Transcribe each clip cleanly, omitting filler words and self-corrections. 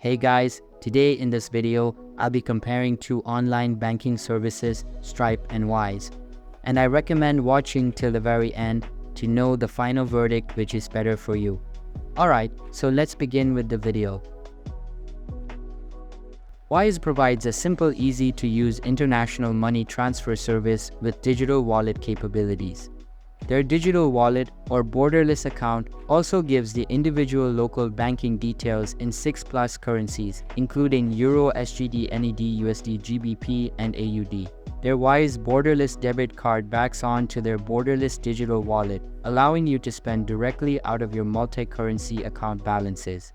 Hey guys, today in this video, I'll be comparing two online banking services, Stripe and Wise. And I recommend watching till the very end to know the final verdict which is better for you. Alright, so let's begin with the video. Wise provides a simple, easy to use international money transfer service with digital wallet capabilities. Their digital wallet or borderless account also gives the individual local banking details in 6+ currencies, including Euro, SGD, NED, USD, GBP, and AUD. Their Wise borderless debit card backs on to their borderless digital wallet, allowing you to spend directly out of your multi-currency account balances.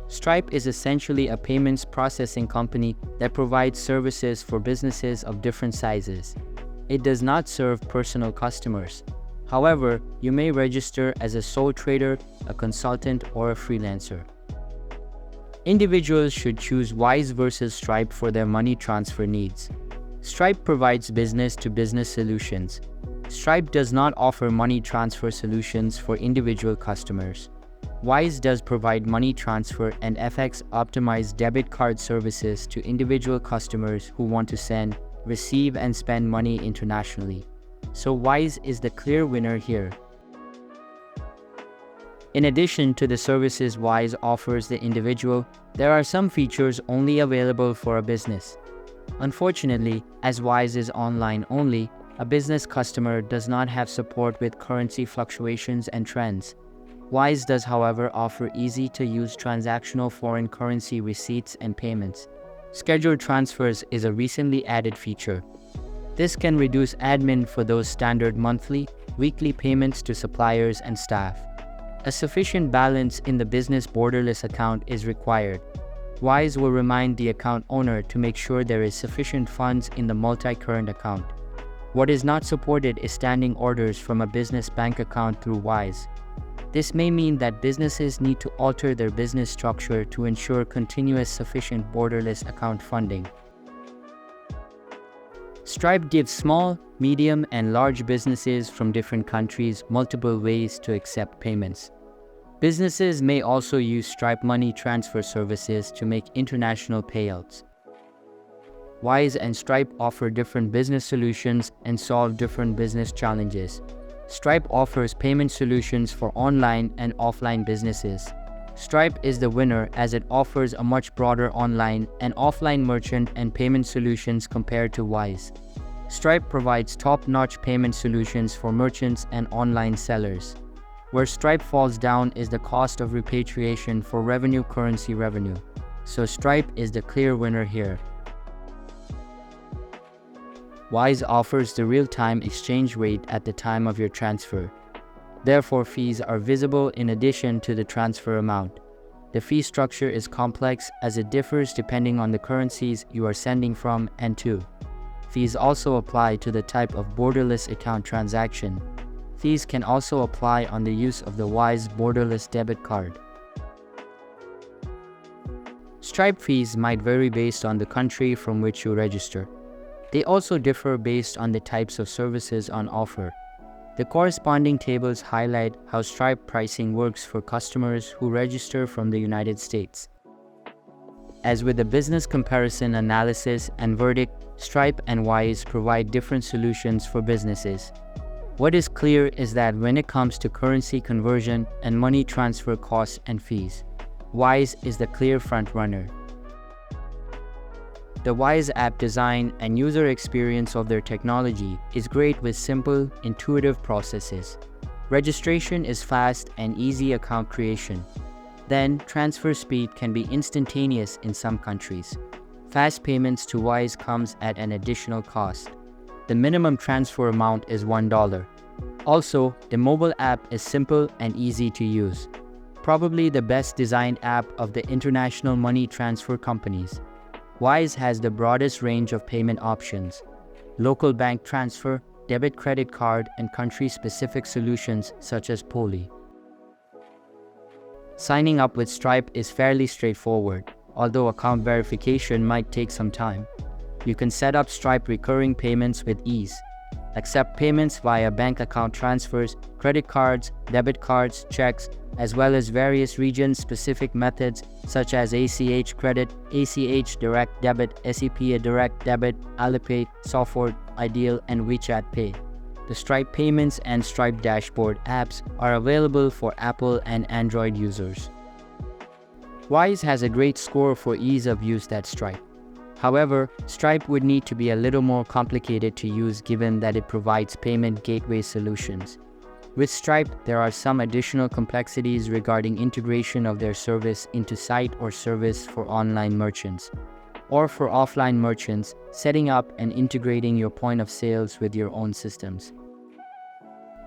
Stripe is essentially a payments processing company that provides services for businesses of different sizes. It does not serve personal customers. However, you may register as a sole trader, a consultant, or a freelancer. Individuals should choose Wise versus Stripe for their money transfer needs. Stripe provides business-to-business solutions. Stripe does not offer money transfer solutions for individual customers. Wise does provide money transfer and FX-optimized debit card services to individual customers who want to send, receive, and spend money internationally. So Wise is the clear winner here. In addition to the services Wise offers the individual, there are some features only available for a business. Unfortunately, as Wise is online only, a business customer does not have support with currency fluctuations and trends. Wise does, however, offer easy-to-use transactional foreign currency receipts and payments. Scheduled transfers is a recently added feature. This can reduce admin for those standard monthly, weekly payments to suppliers and staff. A sufficient balance in the business borderless account is required. Wise will remind the account owner to make sure there is sufficient funds in the multi-current account. What is not supported is standing orders from a business bank account through Wise. This may mean that businesses need to alter their business structure to ensure continuous sufficient borderless account funding. Stripe gives small, medium, and large businesses from different countries multiple ways to accept payments. Businesses may also use Stripe money transfer services to make international payouts. Wise and Stripe offer different business solutions and solve different business challenges. Stripe offers payment solutions for online and offline businesses. Stripe is the winner as it offers a much broader online and offline merchant and payment solutions compared to Wise. Stripe provides top-notch payment solutions for merchants and online sellers. Where Stripe falls down is the cost of repatriation for revenue currency revenue. So Stripe is the clear winner here. Wise offers the real-time exchange rate at the time of your transfer. Therefore, fees are visible in addition to the transfer amount. The fee structure is complex as it differs depending on the currencies you are sending from and to. Fees also apply to the type of borderless account transaction. Fees can also apply on the use of the Wise borderless debit card. Stripe fees might vary based on the country from which you register. They also differ based on the types of services on offer. The corresponding tables highlight how Stripe pricing works for customers who register from the United States. As with the business comparison analysis and verdict, Stripe and Wise provide different solutions for businesses. What is clear is that when it comes to currency conversion and money transfer costs and fees, Wise is the clear frontrunner. The Wise app design and user experience of their technology is great with simple, intuitive processes. Registration is fast and easy account creation. Then, transfer speed can be instantaneous in some countries. Fast payments to Wise comes at an additional cost. The minimum transfer amount is $1. Also, the mobile app is simple and easy to use. Probably the best designed app of the international money transfer companies. Wise has the broadest range of payment options: local bank transfer, debit credit card, and country-specific solutions such as Poly. Signing up with Stripe is fairly straightforward, although account verification might take some time. You can set up Stripe recurring payments with ease. accept payments via bank account transfers, credit cards, debit cards, checks, as well as various region-specific methods such as ACH credit, ACH direct debit, SEPA direct debit, Alipay, Software, Ideal, and WeChat Pay. The Stripe Payments and Stripe Dashboard apps are available for Apple and Android users. Wise has a great score for ease of use at Stripe. However, Stripe would need to be a little more complicated to use given that it provides payment gateway solutions. With Stripe, there are some additional complexities regarding integration of their service into site or service for online merchants, or for offline merchants, setting up and integrating your point of sales with your own systems.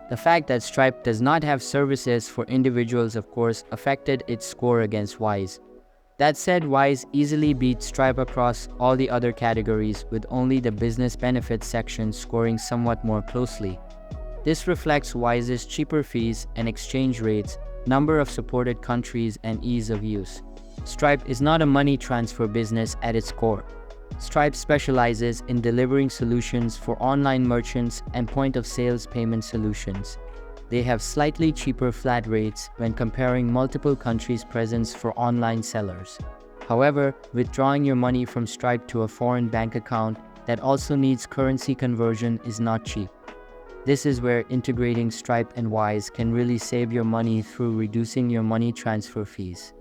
The fact that Stripe does not have services for individuals, of course, affected its score against Wise. That said, Wise easily beat Stripe across all the other categories, with only the business benefits section scoring somewhat more closely. This reflects Wise's cheaper fees and exchange rates, number of supported countries, and ease of use. Stripe is not a money transfer business at its core. Stripe specializes in delivering solutions for online merchants and point-of-sales payment solutions. They have slightly cheaper flat rates when comparing multiple countries' presence for online sellers. However, withdrawing your money from Stripe to a foreign bank account that also needs currency conversion is not cheap. This is where integrating Stripe and Wise can really save your money through reducing your money transfer fees.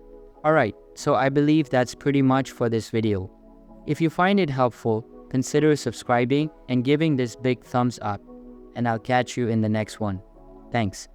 Alright, so I believe that's pretty much for this video. If you find it helpful, consider subscribing and giving this big thumbs up, and I'll catch you in the next one. Thanks.